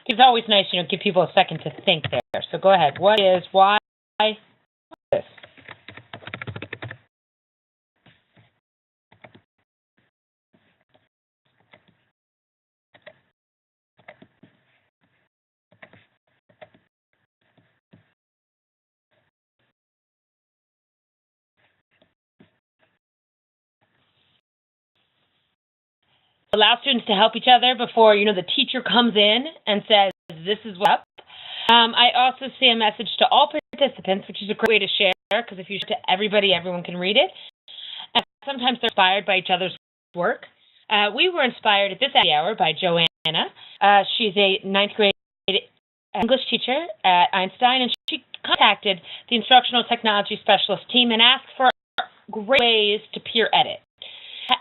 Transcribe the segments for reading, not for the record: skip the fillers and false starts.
It's always nice, give people a second to think there. So go ahead. What is, why this? Allow students to help each other before, the teacher comes in and says, this is what's up. I also see a message to all participants, which is a great way to share, because if you share to everybody, everyone can read it. And sometimes they're inspired by each other's work. We were inspired at this hour by Joanna. She's a 9th grade English teacher at Einstein, and she contacted the instructional technology specialist team and asked for great ways to peer edit.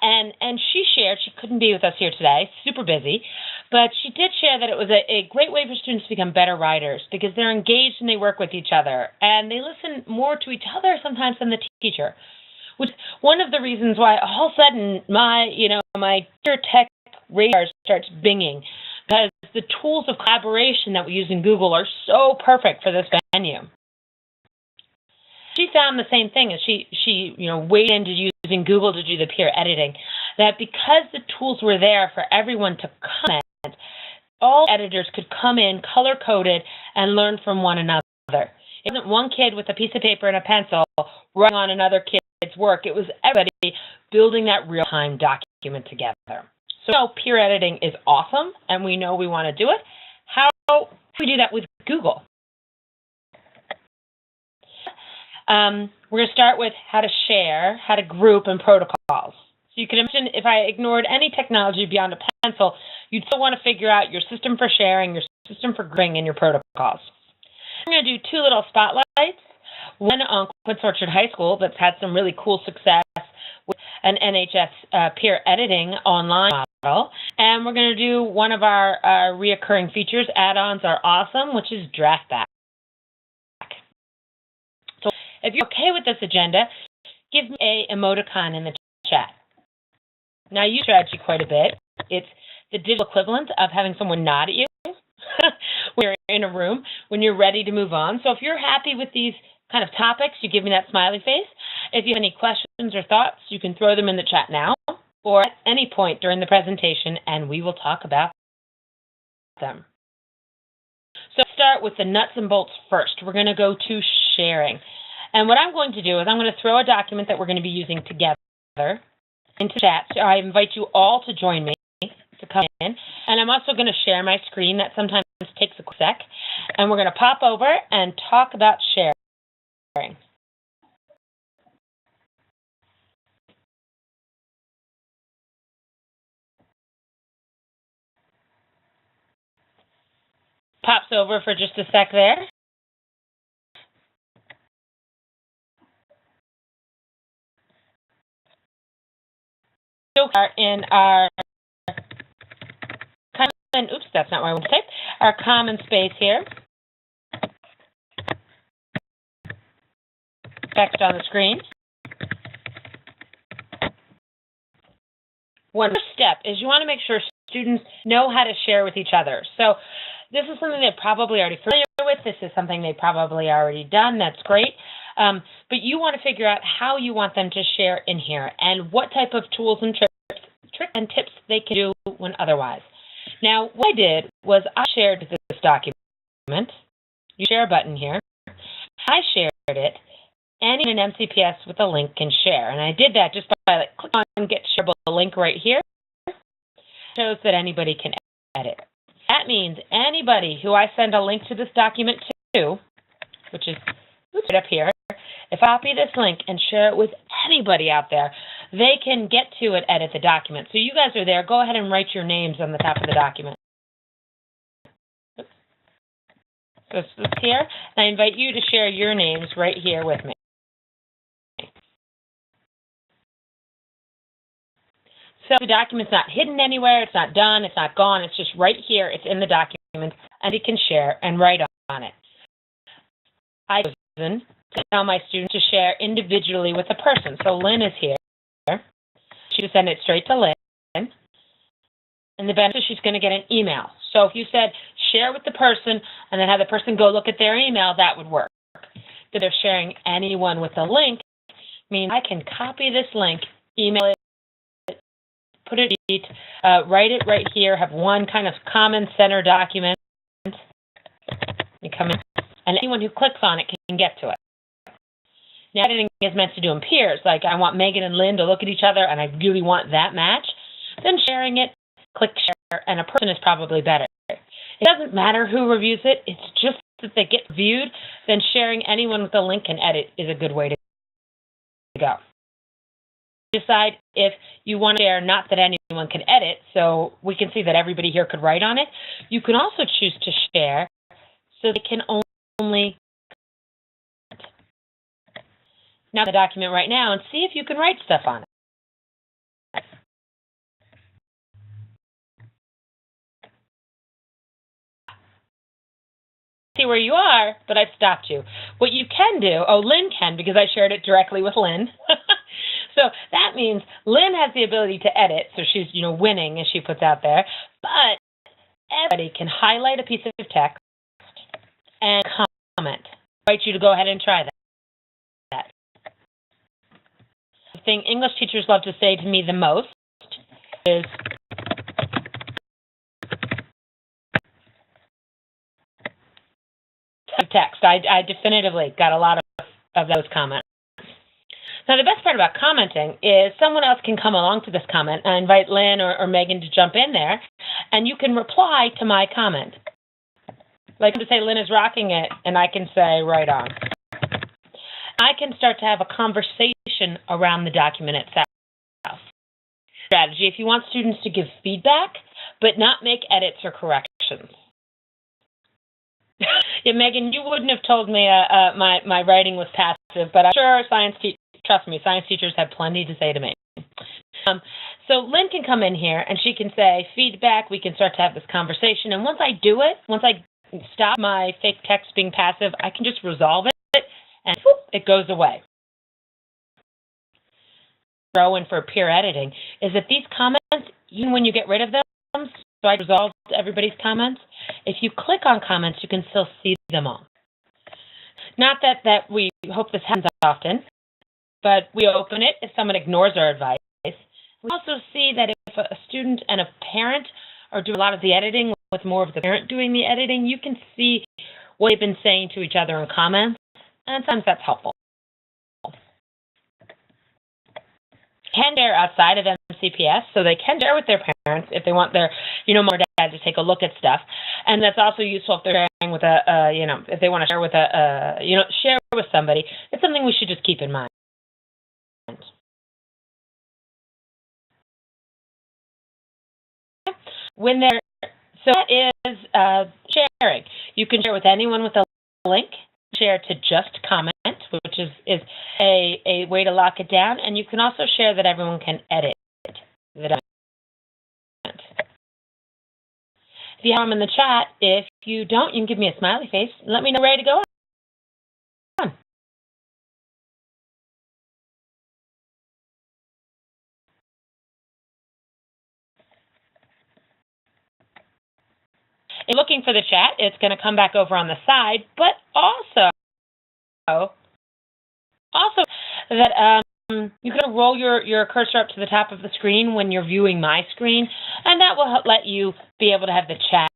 And she shared, she couldn't be with us here today, super busy, but she did share that it was a great way for students to become better writers because they're engaged and they work with each other and they listen more to each other sometimes than the teacher, which is one of the reasons why all of a sudden my tech radar starts binging, because the tools of collaboration that we use in Google are so perfect for this venue. She found the same thing as she weighed into using Google to do the peer editing, that because the tools were there for everyone to comment, all editors could come in color-coded and learn from one another. It wasn't one kid with a piece of paper and a pencil writing on another kid's work. It was everybody building that real-time document together. So peer editing is awesome, and we know we want to do it. How do we do that with Google? We're going to start with how to share, how to group, and protocols. So you can imagine if I ignored any technology beyond a pencil, you'd still want to figure out your system for sharing, your system for grouping, and your protocols. I'm going to do 2 little spotlights. One on Quince Orchard High School that's had some really cool success with an NHS peer editing online model. And we're going to do one of our reoccurring features. Add-ons are awesome, which is Draftback. So if you're okay with this agenda, give me a emoticon in the chat. Now, I use strategy quite a bit. It's the digital equivalent of having someone nod at you when you're in a room, when you're ready to move on. So if you're happy with these kind of topics, you give me that smiley face. If you have any questions or thoughts, you can throw them in the chat now or at any point during the presentation, and we will talk about them. So let's start with the nuts and bolts first. We're going to go to sharing. And what I'm going to do is I'm going to throw a document that we're going to be using together into chat. So I invite you all to join me to come in. And I'm also going to share my screen. That sometimes takes a quick sec. And we're going to pop over and talk about sharing. Pops over for just a sec there. So far in our common, oops, that's not what I want to type, our common space here. Text on the screen. One step is you want to make sure students know how to share with each other. So this is something they're probably already familiar with. This is something they've probably already done. That's great. But you want to figure out how you want them to share in here and what type of tools and tricks and tips they can do when otherwise. Now, what I did was I shared this document. You share button here. I shared it. Anyone in MCPS with a link can share. And I did that just by clicking on Get Shareable Link right here. It shows that anybody can edit. That means anybody who I send a link to this document to, which is right up here, if I copy this link and share it with anybody out there, they can get to it, edit the document. So you guys are there. Go ahead and write your names on the top of the document. So this is here. And I invite you to share your names right here with me. So the document's not hidden anywhere. It's not done. It's not gone. It's just right here. It's in the document, and you can share and write on it. I've chosen to tell my students to share individually with a person. So Lynn is here. She can send it straight to Lynn. And the benefit is she's going to get an email. So if you said, share with the person and then have the person go look at their email, that would work. If they're sharing anyone with a link, means I can copy this link, email it, put it in, write it right here, have one kind of common center document. You come in, and anyone who clicks on it can get to it. Now, editing is meant to do in peers. Like, I want Megan and Lynn to look at each other, and I really want that match. Then sharing it, click share, and a person is probably better. It doesn't matter who reviews it. It's just that they get viewed. Then sharing anyone with a link and edit is a good way to go. Decide if you want to share, not that anyone can edit, so we can see that everybody here could write on it. You can also choose to share so they can only now the document right now and see if you can write stuff on it. See where you are, but I've stopped you. What you can do, Lynn can, because I shared it directly with Lynn. So that means Lynn has the ability to edit, so she's, winning, as she puts out there. But everybody can highlight a piece of text and comment. I invite you to go ahead and try that. The thing English teachers love to say to me the most is, text. I definitively got a lot of those comments. Now, the best part about commenting is someone else can come along to this comment. I invite Lynn or Megan to jump in there, and you can reply to my comment. Like to say, Lynn is rocking it, and I can say, right on. I can start to have a conversation around the document itself. Strategy, if you want students to give feedback, but not make edits or corrections. Yeah, Megan, you wouldn't have told me my writing was passive, but I'm sure trust me, science teachers have plenty to say to me. So Lynn can come in here and she can say feedback. We can start to have this conversation. And once I do it, once I stop my fake text being passive, I can just resolve it and whoop, it goes away. Throw in for peer editing is that these comments, even when you get rid of them, so I resolved everybody's comments. If you click on comments, you can still see them all. Not that we hope this happens often, but we open it if someone ignores our advice. We also see that if a student and a parent are doing a lot of the editing, with more of the parent doing the editing, you can see what they've been saying to each other in comments, and sometimes that's helpful. Can share outside of MCPS, so they can share with their parents if they want their, mom or dad to take a look at stuff, and that's also useful if they're sharing with if they want to share with share with somebody. It's something we should just keep in mind. So that is sharing. You can share with anyone with a link. Share to just comment, which is a way to lock it down, and you can also share that everyone can edit the document. If you have them in the chat, if you don't, you can give me a smiley face and let me know ready to go on. If you're looking for the chat, it's going to come back over on the side, but also that you can roll your cursor up to the top of the screen when you're viewing my screen, and that will let you be able to have the chat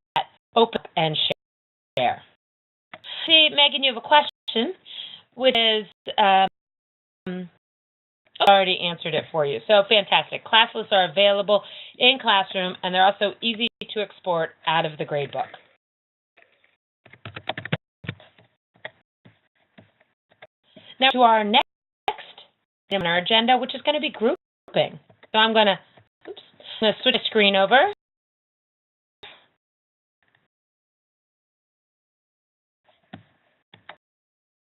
open and share. See, Megan, you have a question, which is, I already answered it for you. So fantastic. Class lists are available in Classroom, and they're also easy to export out of the gradebook. Now to our next item on our agenda, which is going to be grouping. So I'm going to switch the screen over.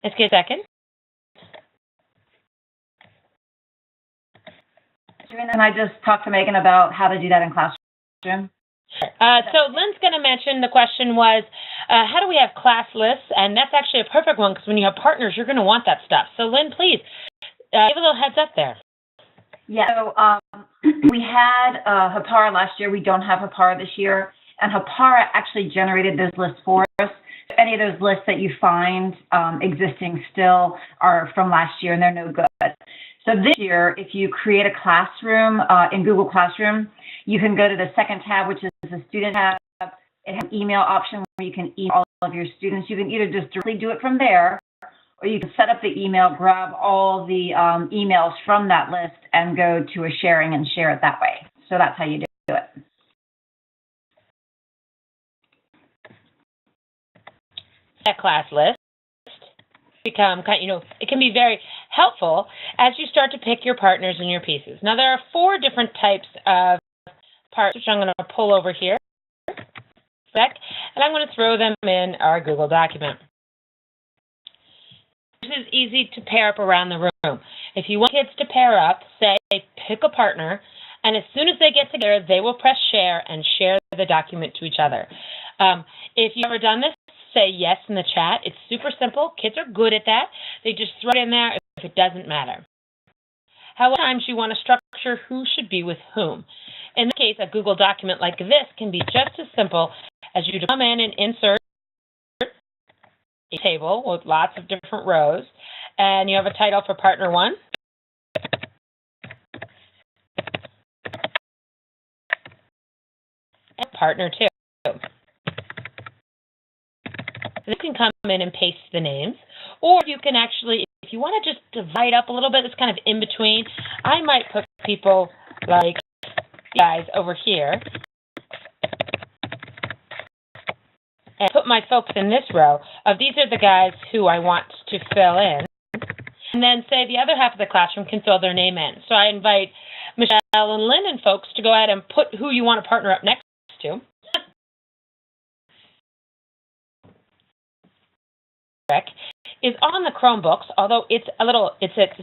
Let's get a second. Can I just talk to Megan about how to do that in Classroom? So Lynn's going to mention, the question was, how do we have class lists? And that's actually a perfect one, because when you have partners, you're going to want that stuff. So Lynn, please, give a little heads up there. Yeah, so we had Hapara last year. We don't have Hapara this year. And Hapara actually generated those lists for us. Any of those lists that you find existing still are from last year and they're no good. So this year, if you create a classroom in Google Classroom, you can go to the second tab, which is the student tab. It has an email option where you can email all of your students. You can either just directly do it from there, or you can set up the email, grab all the emails from that list and go to a sharing and share it that way. So that's how you do it. That class list become it can be very helpful as you start to pick your partners and your pieces. Now there are 4 different types of parts, which I'm going to pull over here, and I'm going to throw them in our Google document. This is easy to pair up around the room. If you want kids to pair up, say pick a partner, and as soon as they get together, they will press share and share the document to each other. If you've ever done this, say yes in the chat. It's super simple. Kids are good at that. They just throw it in there if it doesn't matter. However, sometimes you want to structure who should be with whom. In this case, a Google document like this can be just as simple as you to come in and insert a table with lots of different rows, and you have a title for partner 1. And partner 2. You can come in and paste the names, or you can actually, if you want to just divide up a little bit, it's kind of in between. I might put people like guys over here and put my folks in this row of these are the guys who I want to fill in, and then say the other half of the classroom can fill their name in. So I invite Michelle and Lynn and folks to go ahead and put who you want to partner up next to. Is on the Chromebooks, although it's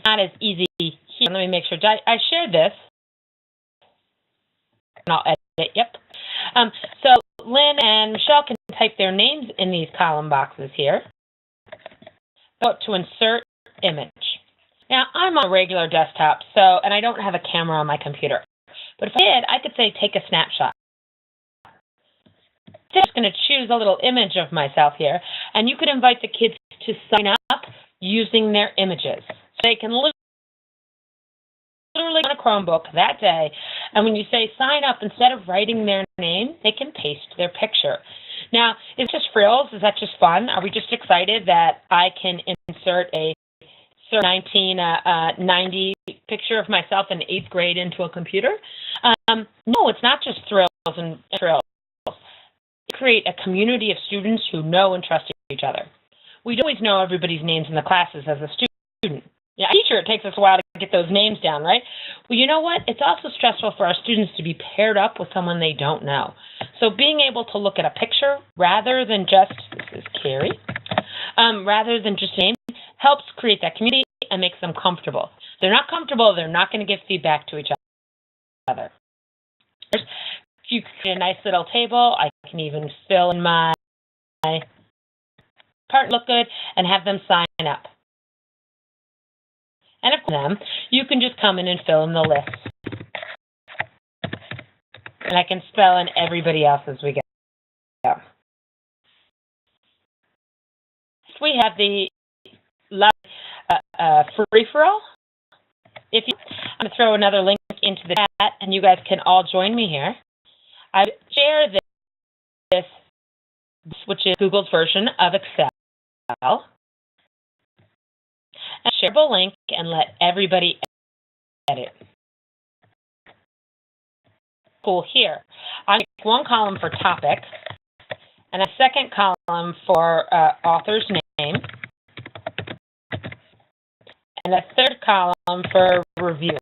not as easy here. Let me make sure. I shared this, and I'll edit. Yep. So Lynn and Michelle can type their names in these column boxes here. Go to insert image. Now I'm on a regular desktop, and I don't have a camera on my computer. But if I did, I could say take a snapshot. I'm just going to choose a little image of myself here, and you could invite the kids to sign up using their images. So they can literally on a Chromebook that day, and when you say sign up, instead of writing their name, they can paste their picture. Now, is it just frills? Is that just fun? Are we just excited that I can insert a 1990 picture of myself in 8th grade into a computer? No, it's not just thrills and thrills. Create a community of students who know and trust each other. We don't always know everybody's names in the classes as a student. Yeah, a teacher, it takes us a while to get those names down, right? Well, you know what? It's also stressful for our students to be paired up with someone they don't know. So being able to look at a picture rather than just, this is Carrie, rather than just a name, helps create that community and makes them comfortable. If they're not comfortable, they're not going to give feedback to each other. If you create a nice little table, I can even fill in my part, look good, and have them sign up. And of them, you can just come in and fill in the list. And I can spell in everybody else as we go. We have the free-for-all. I'm going to throw another link into the chat, and you guys can all join me here. I share this, which is Google's version of Excel. And shareable link and let everybody edit. Cool here. I make one column for topic and a second column for author's name and a third column for reviewer.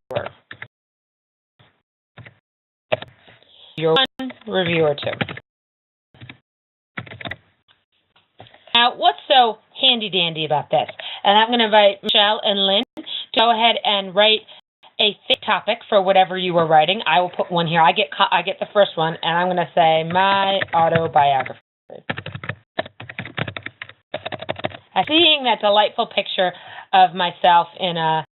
Reviewer 1, reviewer 2. Now, what's so handy-dandy about this? And I'm going to invite Michelle and Lynn to go ahead and write a thick topic for whatever you were writing. I will put one here. I get the first one, and I'm going to say my autobiography. Seeing that delightful picture of myself in a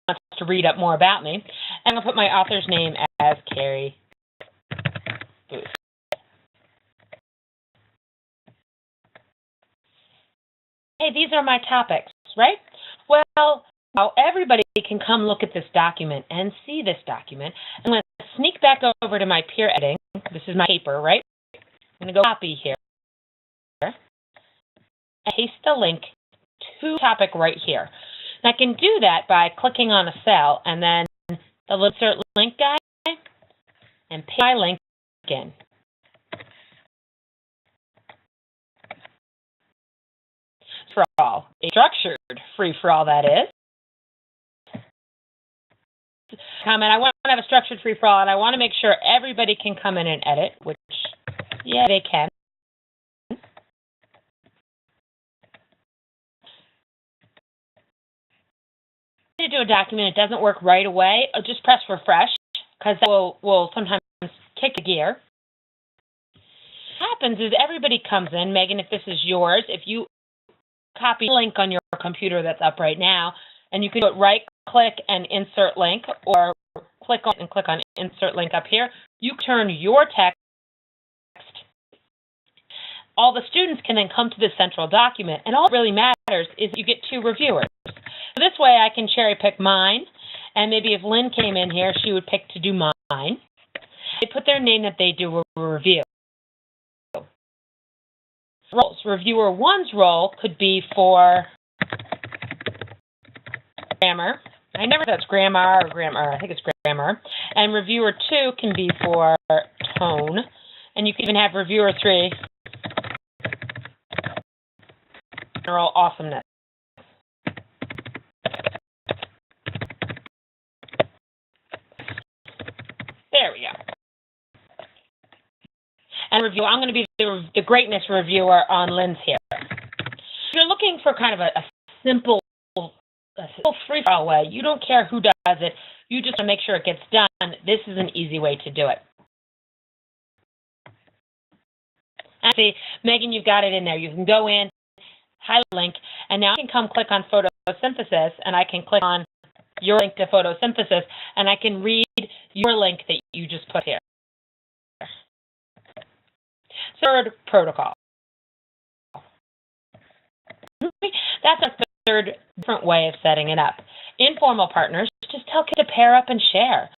wants to read up more about me, and I'll put my author's name as Carrie hey, these are my topics, right? Well, now everybody can come look at this document and see this document. I'm going to sneak back over to my peer editing. This is my paper, right? I'm going to go copy here and paste the link to the topic right here. And I can do that by clicking on a cell and then the little insert link guy and paste my link in. For all, a structured free-for-all, that is. Comment, I want to have a structured free-for-all, and I want to make sure everybody can come in and edit, which, yeah, they can. To do a document, it doesn't work right away. I'll just press refresh, because that will sometimes kick a gear. What happens is everybody comes in. Megan, if this is yours, if you copy the link on your computer that's up right now, and you can do it right-click and insert link, or click on insert link up here. You turn your text. All the students can then come to this central document, and all that really matters is you get 2 reviewers. So this way I can cherry pick mine, and maybe if Lynn came in here, she would pick to do mine. They put their name that they do a review. Roles. Reviewer 1's role could be for grammar. I never know if that's grammar or grammar. I think it's grammar. And reviewer 2 can be for tone. And you can even have reviewer 3, general awesomeness. There we go. And review, I'm going to be the greatness reviewer on Lynn's here. If you're looking for kind of a simple free-for-all way, you don't care who does it, you just want to make sure it gets done. This is an easy way to do it. And see, Megan, you've got it in there. You can go in, highlight the link, and now I can come click on photosynthesis, and I can click on your link to photosynthesis, and I can read your link that you just put here. Third protocol. That's a third different way of setting it up. Informal partners, just tell kids to pair up and share.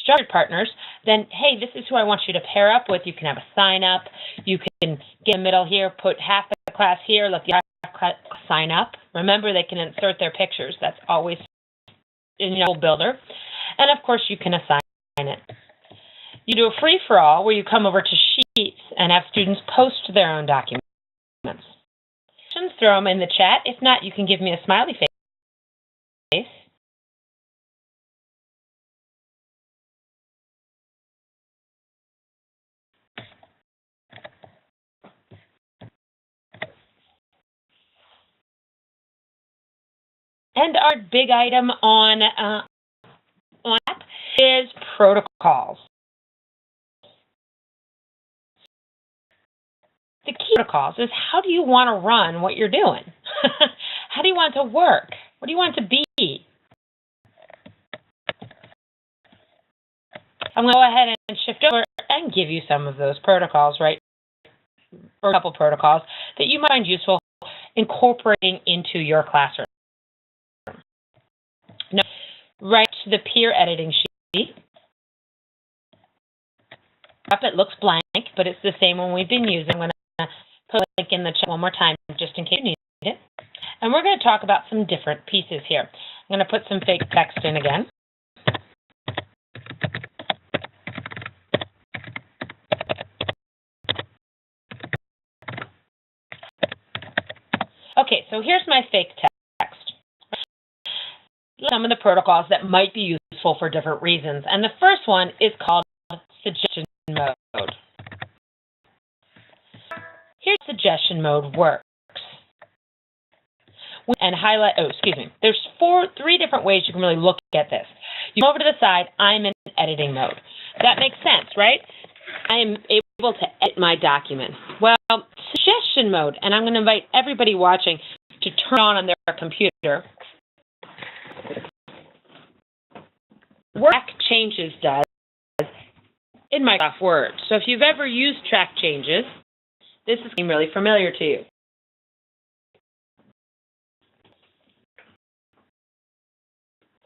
Structured partners, then, hey, this is who I want you to pair up with. You can have a sign up. You can get in the middle here, put half the class here, let the other class sign up. Remember, they can insert their pictures. That's always in your builder. And, of course, you can assign it. You do a free-for-all where you come over to Sheets and have students post their own documents. Throw them in the chat. If not, you can give me a smiley face. And our big item on app is protocols. The key protocols is, how do you want to run what you're doing? How do you want it to work? What do you want it to be? I'm going to go ahead and shift over and give you some of those protocols, right? Or a couple protocols that you might find useful incorporating into your classroom. Now, right to the peer editing sheet. It looks blank, but it's the same one we've been using. I'm going to put a link in the chat one more time just in case you need it. And we're going to talk about some different pieces here. I'm going to put some fake text in again. Okay, so here's my fake text. Some of the protocols that might be useful for different reasons. And the first one is called suggestion mode. Here's suggestion mode works. And highlight, there's three different ways you can really look at this. You go over to the side, I'm in editing mode. That makes sense, right? I am able to edit my document. Well, suggestion mode, and I'm going to invite everybody watching to turn on their computer. Track changes does in Microsoft Word. So if you've ever used track changes, this is really familiar to you.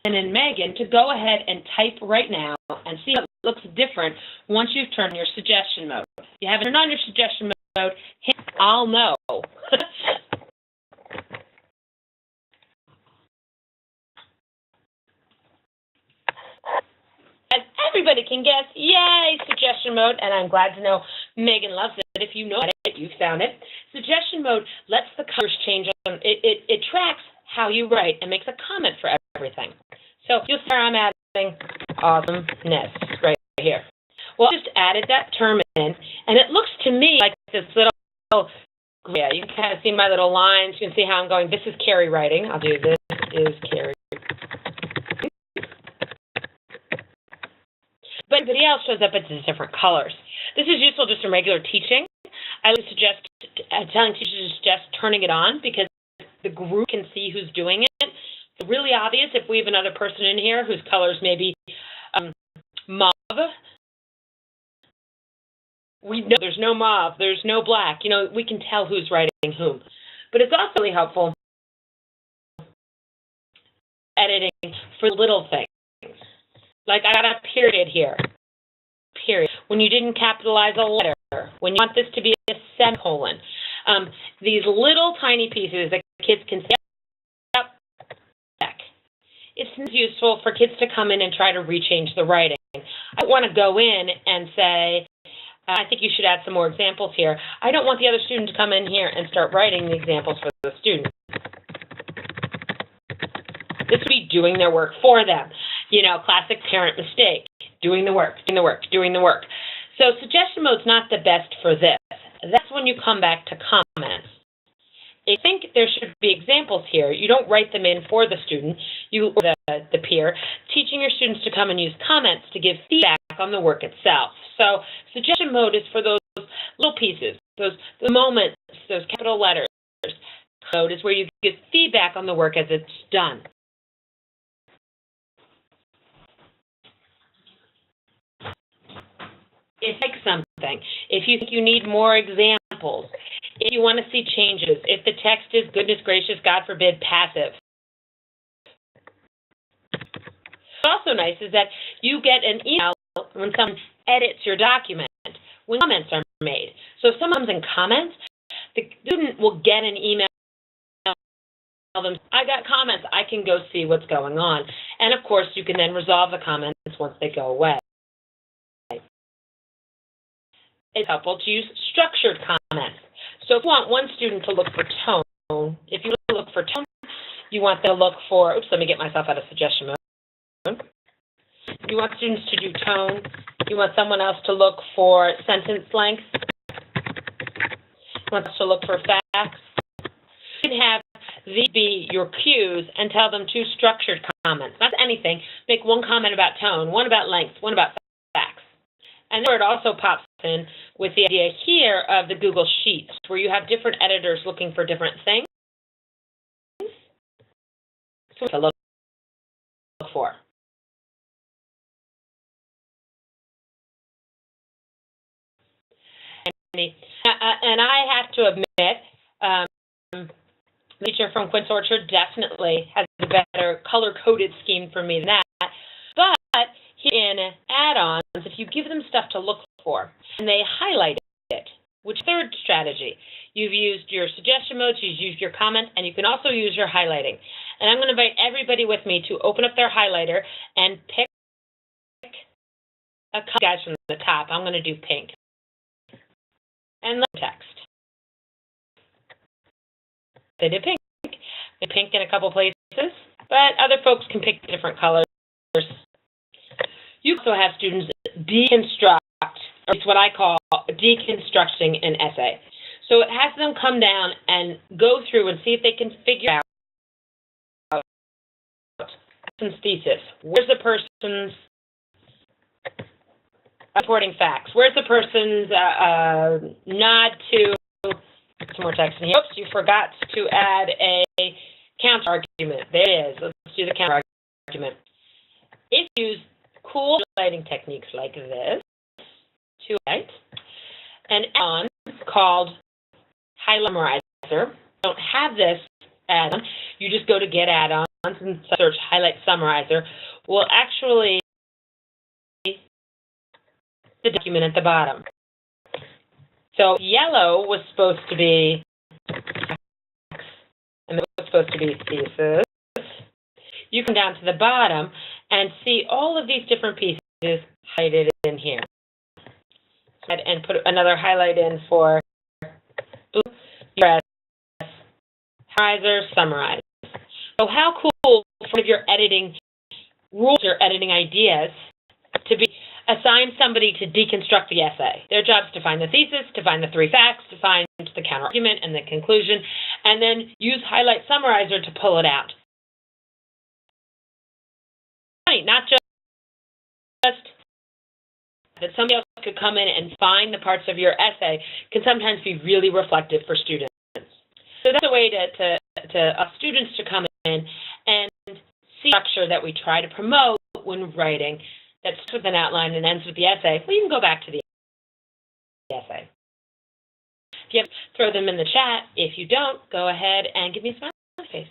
and Megan to go ahead and type right now and see how it looks different once you've turned your suggestion mode. If you haven't turned on your suggestion mode, hit I'll know. As everybody can guess, yay, suggestion mode, and I'm glad to know Megan loves it. If you know it, you found it. Suggestion mode lets the colors change. It tracks how you write and makes a comment for everything. So you'll see I'm adding awesomeness right here. Well, I just added that term in, and it looks to me like this little, yeah, you can kind of see my little lines. You can see how I'm going. This is Carrie writing. I'll do this is Carrie. But everybody else shows up as different colors. This is useful just in regular teaching. I would suggest telling teachers to suggest turning it on because the group can see who's doing it. It's really obvious if we have another person in here whose colors may be mauve. We know there's no mauve, there's no black. You know, we can tell who's writing whom. But it's also really helpful editing for little things. Like I got a period here. Period. When you didn't capitalize a letter. When you want this to be a semicolon. These little tiny pieces that kids can see. It's useful for kids to come in and try to rechange the writing. I want to go in and say, I think you should add some more examples here. I don't want the other student to come in here and start writing the examples for the student. This would be doing their work for them. You know, classic parent mistake. Doing the work, doing the work, doing the work. So suggestion mode's not the best for this. That's when you come back to comments. I think there should be examples here. You don't write them in for the student, or the peer, teaching your students to come and use comments to give feedback on the work itself. So suggestion mode is for those little pieces, the moments, those capital letters. Code is where you give feedback on the work as it's done. If you like something, if you think you need more examples, if you want to see changes, if the text is, goodness gracious, God forbid, passive. What's also nice is that you get an email when someone edits your document, when comments are made. So if someone comes in comments, the student will get an email. Tell them, I got comments, I can go see what's going on. And of course, you can then resolve the comments once they go away. It's helpful to use structured comments. So if you want one student to look for tone, if you look for tone, you want them to look for, oops, let me get myself out of suggestion mode. You want students to do tone. You want someone else to look for sentence length. You want us to look for facts. You can have these be your cues and tell them two structured comments. Not anything. Make one comment about tone, one about length, one about facts. And it also pops in with the idea here of the Google Sheets, where you have different editors looking for different things. So to look for. And I have to admit, the teacher from Quince Orchard definitely has a better color-coded scheme for me than that. But in add-ons, if you give them stuff to look for and they highlight it, which third strategy? You've used your suggestion modes, you've used your comments, and you can also use your highlighting. And I'm going to invite everybody with me to open up their highlighter and pick a color, guys, from the top. I'm going to do pink. And the text. They did pink. They pink in a couple places, but other folks can pick different colors. You also have students deconstruct, or it's what I call deconstructing an essay. So it has them come down and go through and see if they can figure out person's thesis. Where's the person's supporting facts? Where's the person's nod to some more text in here? Oops, you forgot to add a counter argument. There it is. Let's do the counter argument. If you use cool highlighting techniques like this to write an add-on called Highlight Memorizer. Don't have this add-on. You just go to Get Add-on and search highlight summarizer will actually the document at the bottom. So yellow was supposed to be and it was supposed to be thesis. You come down to the bottom and see all of these different pieces highlighted in here. And put another highlight in for blue, summarize. So how cool for your editing rules or editing ideas to be assign somebody to deconstruct the essay. Their job is to find the thesis, to find the three facts, to find the counter argument and the conclusion, and then use highlight summarizer to pull it out. Not just that somebody else could come in and find the parts of your essay can sometimes be really reflective for students. So that's a way to students to come in and see the structure that we try to promote when writing that starts with an outline and ends with the essay. Well, you can go back to the essay. If you have, throw them in the chat. If you don't, go ahead and give me a smiley face.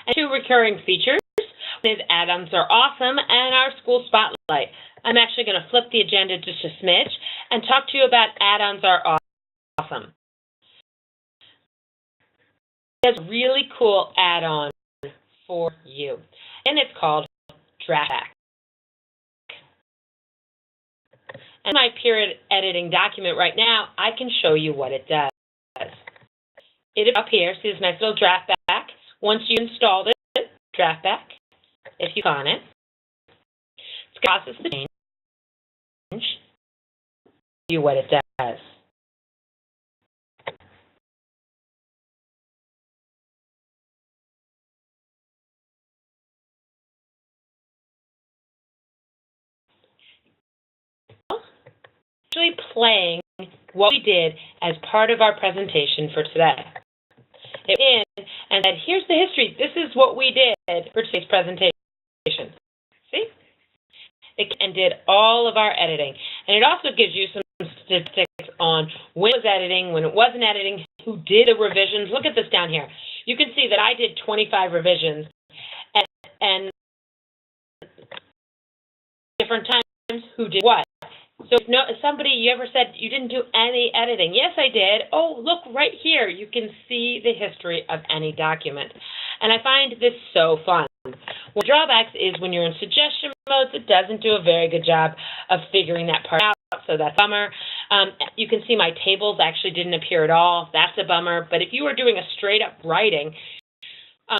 And two recurring features is add-ons are awesome and our school spotlight. I'm actually going to flip the agenda just a smidge and talk to you about add-ons are awesome. There's a really cool add-on for you, and it's called Draft Back. And my period editing document right now, I can show you what it does. It is up here. See this nice little draft back? Once you installed it, draft back, if you click on it, it's going to process the change, you what it does. Actually playing what we did as part of our presentation for today. It in and said, here's the history. This is what we did for today's presentation. See? And did all of our editing. And it also gives you some statistics on when it was editing, when it wasn't editing, who did the revisions. Look at this down here. You can see that I did 25 revisions and different times who did what. So if somebody, you ever said you didn't do any editing? Yes, I did. Oh, look right here. You can see the history of any document. And I find this so fun. One drawbacks is when you're in suggestion modes, it doesn't do a very good job of figuring that part out, so that's a bummer. You can see my tables actually didn't appear at all. That's a bummer. But if you were doing a straight-up writing,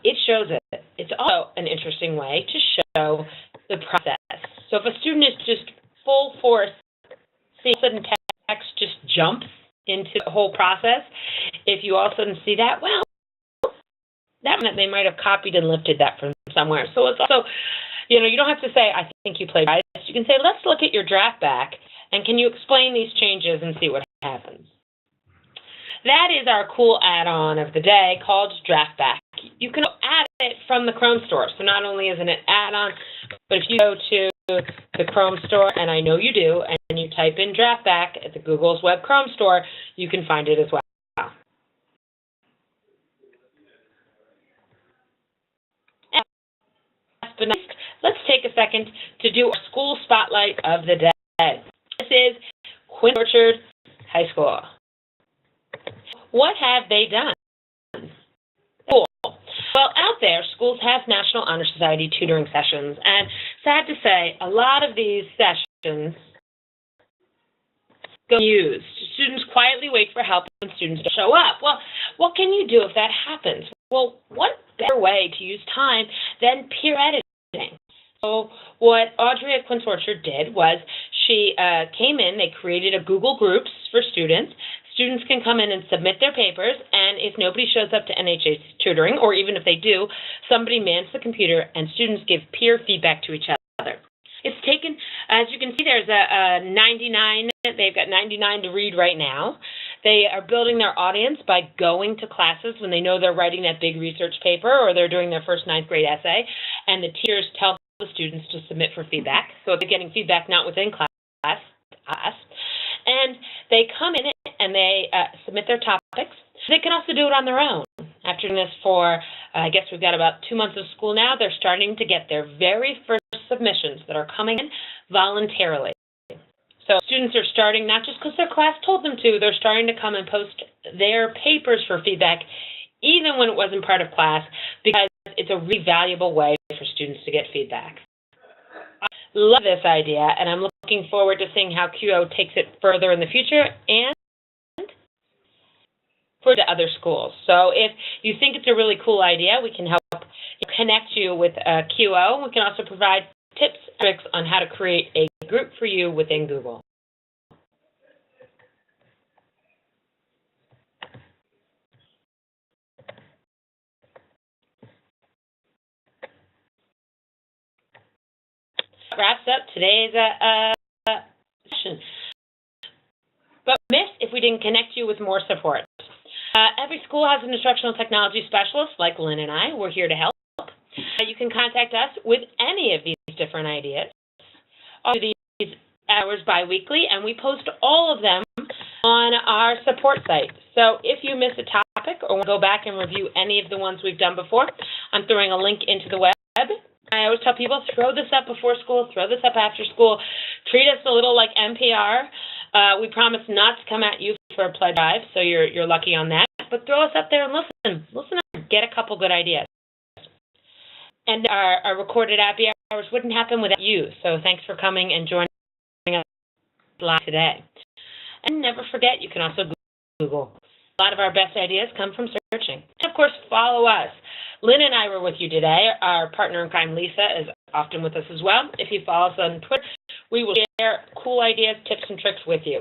it shows it. It's also an interesting way to show the process. So if a student is just full force, see sudden text just jumps into the whole process. If you all of a sudden see that, well, that they might have copied and lifted that from somewhere. So it's also, you don't have to say, I think you plagiarized. You can say, let's look at your draft back, and can you explain these changes and see what happens? That is our cool add-on of the day called Draft Back. You can add it from the Chrome store. So not only is it an add-on, but if you go to the Chrome store, and I know you do, and you type in Draft Back at the Google's Web Chrome store, you can find it as well. But next, let's take a second to do our school spotlight of the day. This is Quince Orchard High School. What have they done? Cool. Well, out there, schools have National Honor Society tutoring sessions, and sad to say, a lot of these sessions go unused. Students quietly wait for help when students don't show up. Well, what can you do if that happens? Well, what better way to use time than peer editing? So what Audrey at Quince Orchard did was she came in, they created a Google Groups for students. Students can come in and submit their papers, and if nobody shows up to NHA tutoring, or even if they do, somebody mans the computer and students give peer feedback to each other. It's taken, as you can see, there's a 99, they've got 99 to read right now. They are building their audience by going to classes when they know they're writing that big research paper or they're doing their first 9th grade essay, and the teachers tell the students to submit for feedback. So they're getting feedback not within class, and they come in and they submit their topics. They can also do it on their own. After doing this for, I guess we've got about 2 months of school now, they're starting to get their very first submissions that are coming in voluntarily. So students are starting, not just because their class told them to, they're starting to come and post their papers for feedback, even when it wasn't part of class, because it's a really valuable way for students to get feedback. I love this idea, and I'm looking forward to seeing how QO takes it further in the future and for the other schools. So if you think it's a really cool idea, we can help connect you with QO. We can also provide tips and tricks on how to create a group for you within Google. That wraps up today's session. But miss if we didn't connect you with more support. Every school has an instructional technology specialist like Lynn and I. We're here to help. You can contact us with any of these different ideas. All of these hours bi-weekly, and we post all of them on our support site. So if you miss a topic or want to go back and review any of the ones we've done before, I'm throwing a link into the web. I always tell people, throw this up before school, throw this up after school. Treat us a little like NPR. We promise not to come at you for a pledge drive, so you're lucky on that. But throw us up there and listen. Listen and get a couple good ideas. And our recorded Appy hours wouldn't happen without you. So thanks for coming and joining us live today. And never forget, you can also Google. A lot of our best ideas come from searching. And of course, follow us. Lynn and I were with you today. Our partner in crime, Lisa, is often with us as well. If you follow us on Twitter, we will share cool ideas, tips, and tricks with you.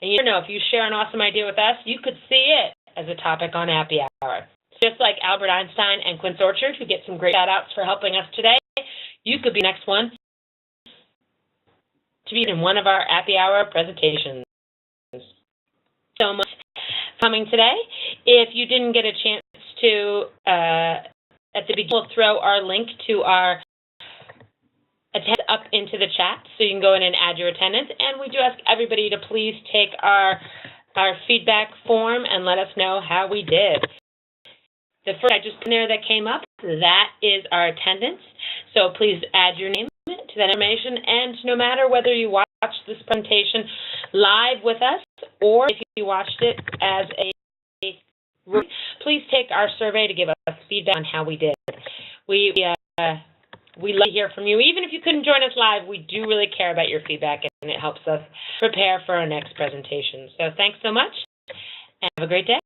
And you know, if you share an awesome idea with us, you could see it as a topic on Appy Hour. Just like Albert Einstein and Quince Orchard, who get some great shout-outs for helping us today, you could be the next one to be in one of our Appy Hour presentations. So much for coming today. If you didn't get a chance to, at the beginning, we'll throw our link to our attendance up into the chat, so you can go in and add your attendance. And we do ask everybody to please take our feedback form and let us know how we did. The first I just put there that came up, that is our attendance. So please add your name to that information. And no matter whether you watched this presentation live with us or if you watched it as a please take our survey to give us feedback on how we did. We love to hear from you. Even if you couldn't join us live, we do really care about your feedback, and it helps us prepare for our next presentation. So thanks so much, and have a great day.